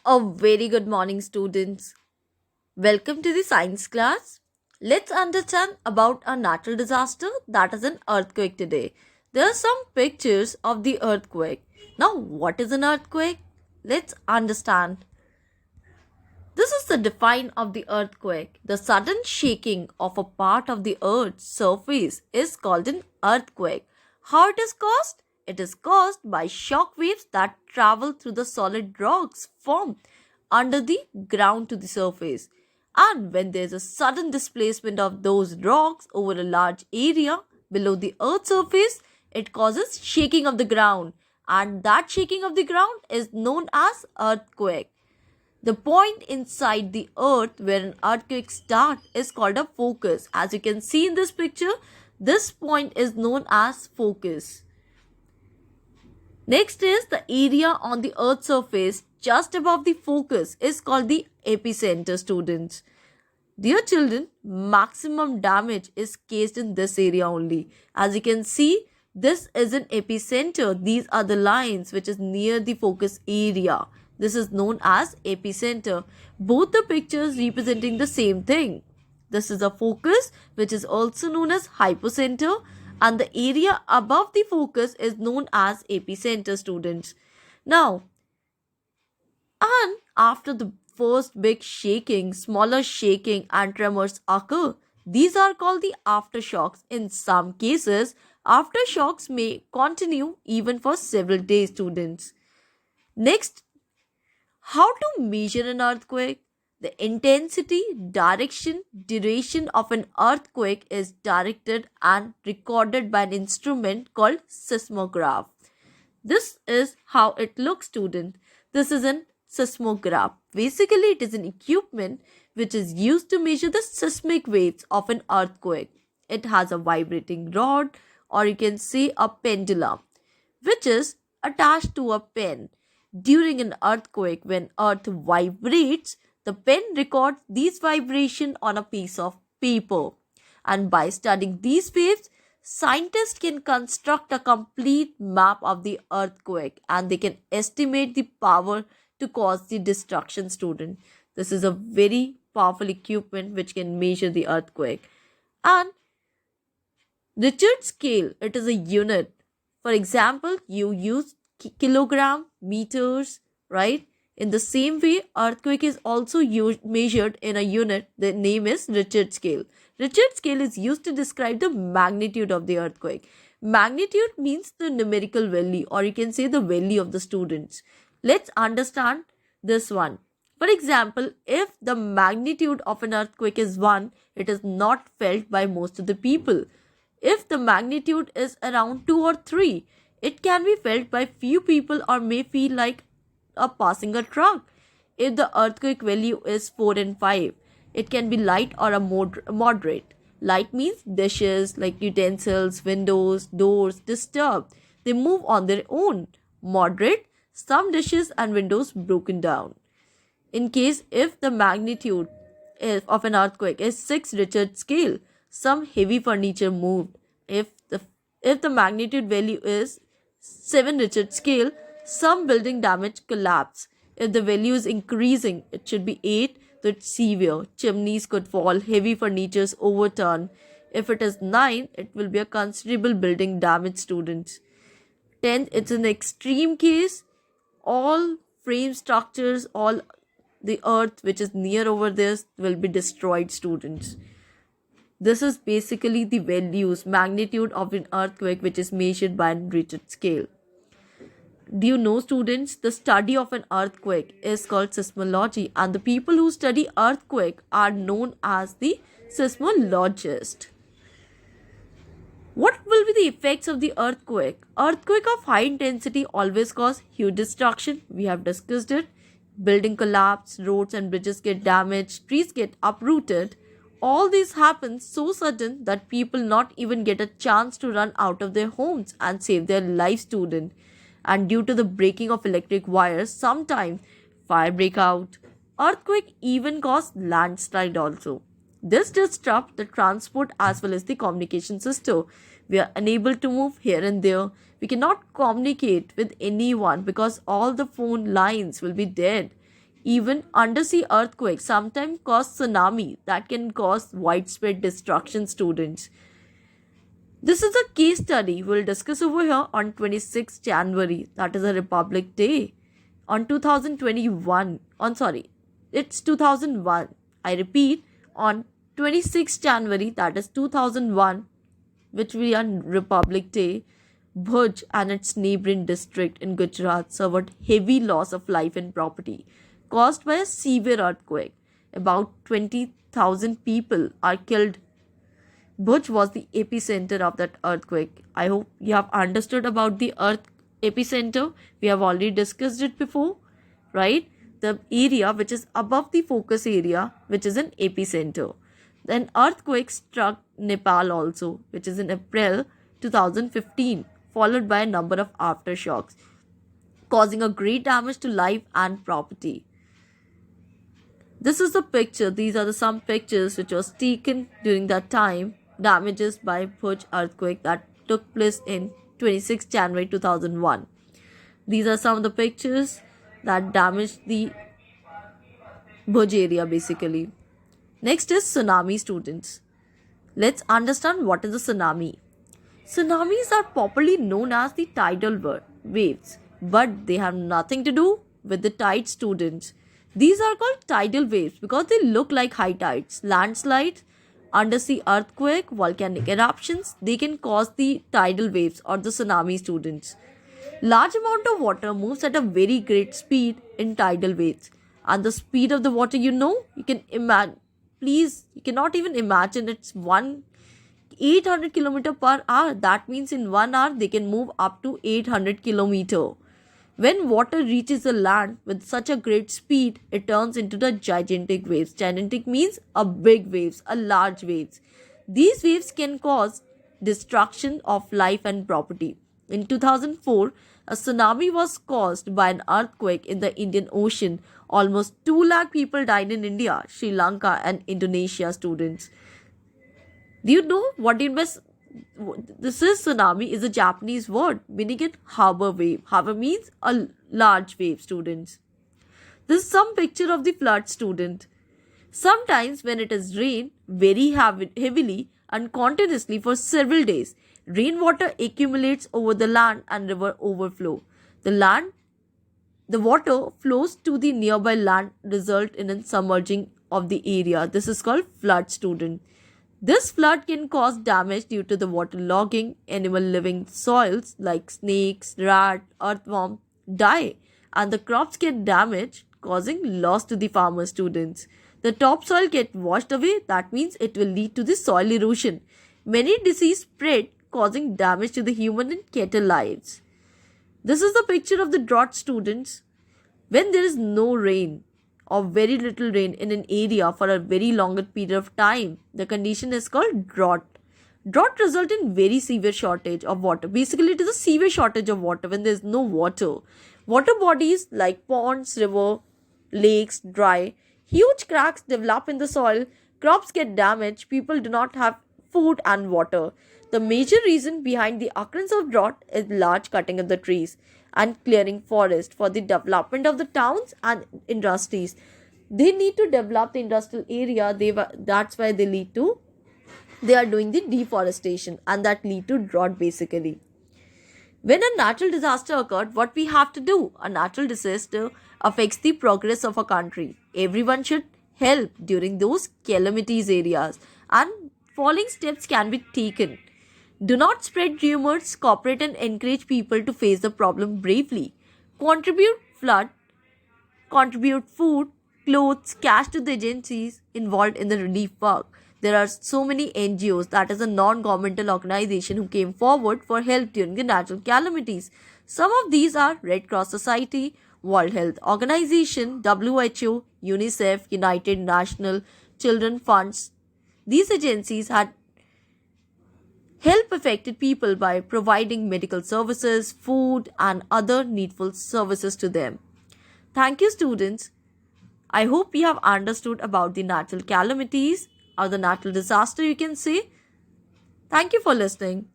A very good morning, students. Welcome to the science class. Let's understand about a natural disaster that is an earthquake today. There are some pictures of the earthquake. Now, what is an earthquake? Let's understand. This is the define of the earthquake. The sudden shaking of a part of the earth's surface is called an earthquake. How it is caused? It is caused by shock waves that travel through the solid rocks formed under the ground to the surface. And when there is a sudden displacement of those rocks over a large area below the earth's surface, it causes shaking of the ground. And that shaking of the ground is known as earthquake. The point inside the earth where an earthquake starts is called a focus. As you can see in this picture, this point is known as focus. Next is the area on the earth's surface just above the focus is called the epicenter, students. Dear children, maximum damage is cased in this area only. As you can see, this is an epicenter. These are the lines which is near the focus area. This is known as epicenter. Both the pictures representing the same thing. This is a focus which is also known as hypocenter, and the area above the focus is known as epicenter, students. Now, and after the first big shaking, smaller shaking and tremors occur. These are called the aftershocks. In some cases, aftershocks may continue even for several days, students. Next, how to measure an earthquake? The intensity, direction, duration of an earthquake is directed and recorded by an instrument called seismograph. This is how it looks, student. This is an seismograph. Basically, it is an equipment which is used to measure the seismic waves of an earthquake. It has a vibrating rod, or you can say a pendulum, which is attached to a pen. During an earthquake, when earth vibrates, the pen records these vibrations on a piece of paper. And by studying these waves, scientists can construct a complete map of the earthquake and they can estimate the power to cause the destruction, student. This is a very powerful equipment which can measure the earthquake. And Richard scale, it is a unit. For example, you use kilogram, meters, right? In the same way, earthquake is also measured in a unit. The name is Richard scale. Richard scale is used to describe the magnitude of the earthquake. Magnitude means the numerical value, or you can say the value of the students. Let's understand this one. For example, if the magnitude of an earthquake is 1, it is not felt by most of the people. If the magnitude is around 2 or 3, it can be felt by few people or may feel like a passing a truck. If the earthquake value is 4 and 5, it can be light or a moderate. Light means dishes like utensils, windows, doors disturbed. They move on their own. Moderate, some dishes and windows broken down. In case if the magnitude of an earthquake is 6 Richard scale, some heavy furniture moved. If the magnitude value is 7 Richard scale, some building damage collapse. If the value is increasing, it should be 8, so it's severe. Chimneys could fall, heavy furnitures overturn. If it is 9, it will be a considerable building damage, students. 10, it's an extreme case. All frame structures, all the earth which is near over this will be destroyed, students. This is basically the values, magnitude of an earthquake which is measured by a Richard scale. Do you know, students, the study of an earthquake is called seismology, and the people who study earthquake are known as the seismologists. What will be the effects of the earthquake? Earthquake of high intensity always cause huge destruction. We have discussed it. Building collapse, roads and bridges get damaged, trees get uprooted. All this happens so sudden that people not even get a chance to run out of their homes and save their lives, student. And due to the breaking of electric wires, sometimes fire break out. Earthquake even cause landslide also. This disrupts the transport as well as the communication system. We are unable to move here and there. We cannot communicate with anyone because all the phone lines will be dead. Even undersea earthquakes sometimes cause tsunami that can cause widespread destruction, students. This is a case study we'll discuss over here on 26th January, that is a Republic Day. On 2021, it's 2001. I repeat, on 26th January, that is 2001, which we are Republic Day, Bhuj and its neighboring district in Gujarat suffered heavy loss of life and property caused by a severe earthquake. About 20,000 people are killed. Bhuj was the epicenter of that earthquake. I hope you have understood about the earth epicenter. We have already discussed it before, right? The area which is above the focus area, which is an epicenter. Then earthquake struck Nepal also, which is in April 2015, followed by a number of aftershocks, causing a great damage to life and property. This is the picture. These are some pictures which was taken during that time. Damages by Bhuj earthquake that took place in 26 January 2001. These are some of the pictures that damaged the Bhuj area basically. Next is tsunami, students. Let's understand what is a tsunami. Tsunamis are popularly known as the tidal waves, but they have nothing to do with the tide, students. These are called tidal waves because they look like high tides. Landslides, undersea earthquake, volcanic eruptions, they can cause the tidal waves or the tsunami, students. Large amount of water moves at a very great speed in tidal waves. And the speed of the water, you can imagine, please, you cannot even imagine, it's 800 kilometer per hour. That means in 1 hour they can move up to 800 kilometer. When water reaches the land with such a great speed, it turns into the gigantic waves. Gigantic means a big waves, a large waves. These waves can cause destruction of life and property. In 2004, a tsunami was caused by an earthquake in the Indian Ocean. Almost 2 lakh people died in India, Sri Lanka, and Indonesia, students. Do you know what it means? This is tsunami is a Japanese word meaning it harbor wave. Harbor means a large wave, students. This is some picture of the flood, student. Sometimes when it is rain very heavily and continuously for several days, rainwater accumulates over the land and river overflow. The water flows to the nearby land, result in a submerging of the area. This is called flood, student. This flood can cause damage due to the waterlogging. Animal living soils like snakes, rat, earthworm die and the crops get damaged, causing loss to the farmer, students. The topsoil get washed away, that means it will lead to the soil erosion. Many disease spread, causing damage to the human and cattle lives. This is the picture of the drought, students. When there is no rain or very little rain in an area for a very longer period of time, the condition is called drought. Drought results in very severe shortage of water. Basically, it is a severe shortage of water when there is no water. Water bodies like ponds, river, lakes dry. Huge cracks develop in the soil. Crops get damaged. People do not have food and water. The major reason behind the occurrence of drought is large cutting of the trees and clearing forest for the development of the towns and industries. They need to develop the industrial area. That's why they are doing the deforestation and that lead to drought basically. When a natural disaster occurred, what we have to do? A natural disaster affects the progress of a country. Everyone should help during those calamities areas and following steps can be taken. Do not spread rumors, cooperate and encourage people to face the problem bravely. Contribute food, clothes, cash to the agencies involved in the relief work. There are so many NGOs, that is a non-governmental organization, who came forward for help during the natural calamities. Some of these are Red Cross Society, World Health Organization, WHO, UNICEF, United National Children Funds. These agencies had help affected people by providing medical services, food, and other needful services to them. Thank you, students. I hope you have understood about the natural calamities or the natural disaster, you can say. Thank you for listening.